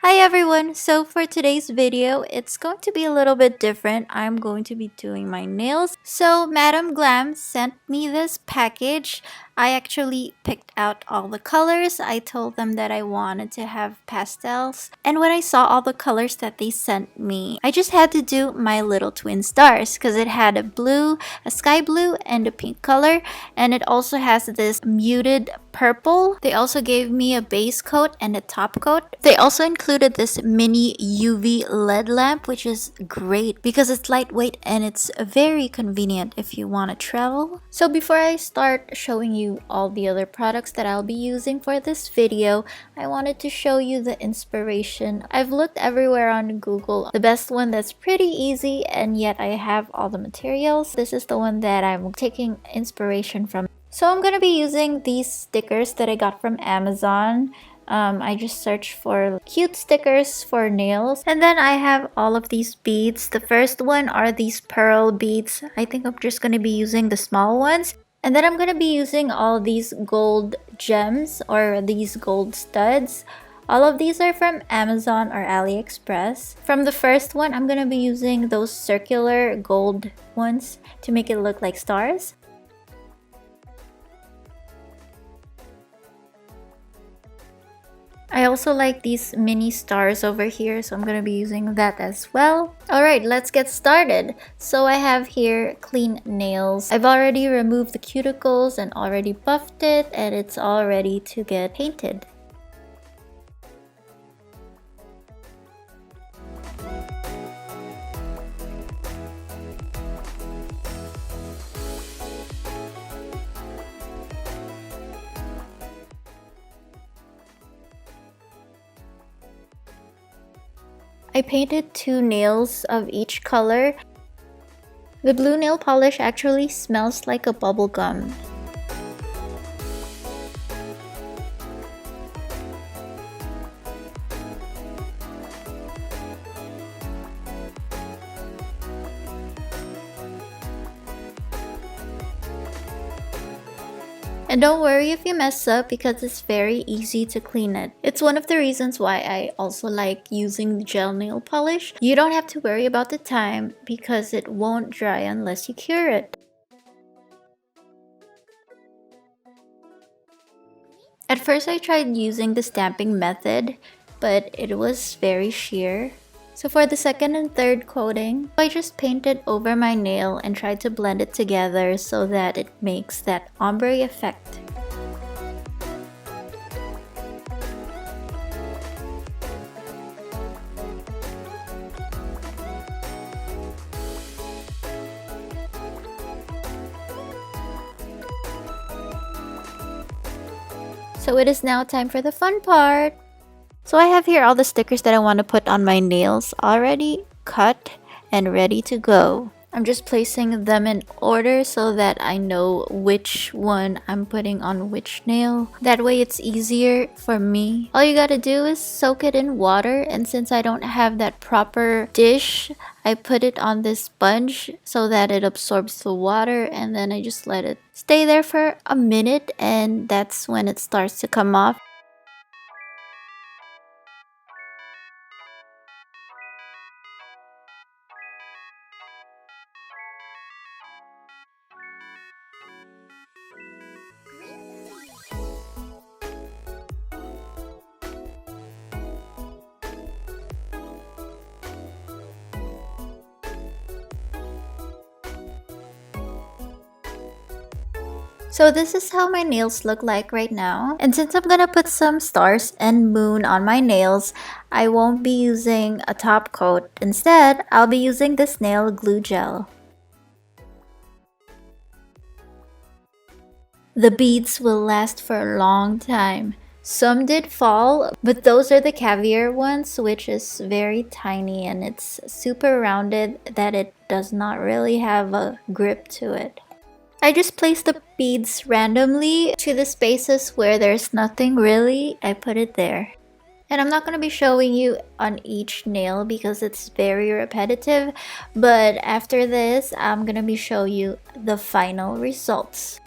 Hi everyone! So for today's video, it's going to be a little bit different. I'm going to be doing my nails. So Madam Glam sent me this package. I actually picked out all the colors. I told them that I wanted to have pastels. And when I saw all the colors that they sent me, I just had to do my little twin stars because it had a blue, a sky blue, and a pink color. And it also has this muted purple. They also gave me a base coat and a top coat. They also included this mini UV LED lamp, which is great because it's lightweight and it's very convenient if you want to travel. So before I start showing you all the other products that I'll be using for this video, I wanted to show you the inspiration. I've looked everywhere on Google. The best one that's pretty easy and yet I have all the materials. This is the one that I'm taking inspiration from. So I'm going to be using these stickers that I got from Amazon. I just searched for cute stickers for nails. And then I have all of these beads. The first one are these pearl beads. I think I'm just going to be using the small ones. And then I'm going to be using all these gold gems or these gold studs. All of these are from Amazon or AliExpress. From the first one, I'm going to be using those circular gold ones to make it look like stars. I also like these mini stars over here, so I'm going to be using that as well. Alright, let's get started. So I have here clean nails. I've already removed the cuticles and already buffed it, and it's all ready to get painted. I painted 2 nails of each color. The blue nail polish actually smells like a bubble gum. And don't worry if you mess up because it's very easy to clean it. It's one of the reasons why I also like using the gel nail polish. You don't have to worry about the time because it won't dry unless you cure it. At first I tried using the stamping method, but it was very sheer. So for the second and third coating, I just painted over my nail and tried to blend it together so that it makes that ombre effect. So it is now time for the fun part! So I have here all the stickers that I want to put on my nails already cut and ready to go. I'm just placing them in order so that I know which one I'm putting on which nail. That way it's easier for me. All you gotta do is soak it in water, and since I don't have that proper dish, I put it on this sponge so that it absorbs the water, and then I just let it stay there for a minute, and that's when it starts to come off. So this is how my nails look like right now. And since I'm gonna put some stars and moon on my nails, I won't be using a top coat. Instead, I'll be using this nail glue gel. The beads will last for a long time. Some did fall, but those are the caviar ones, which is very tiny and it's super rounded that it does not really have a grip to it. I just placed the beads randomly to the spaces where there's nothing really. I put it there. And I'm not going to be showing you on each nail because it's very repetitive. But after this, I'm going to be showing you the final results.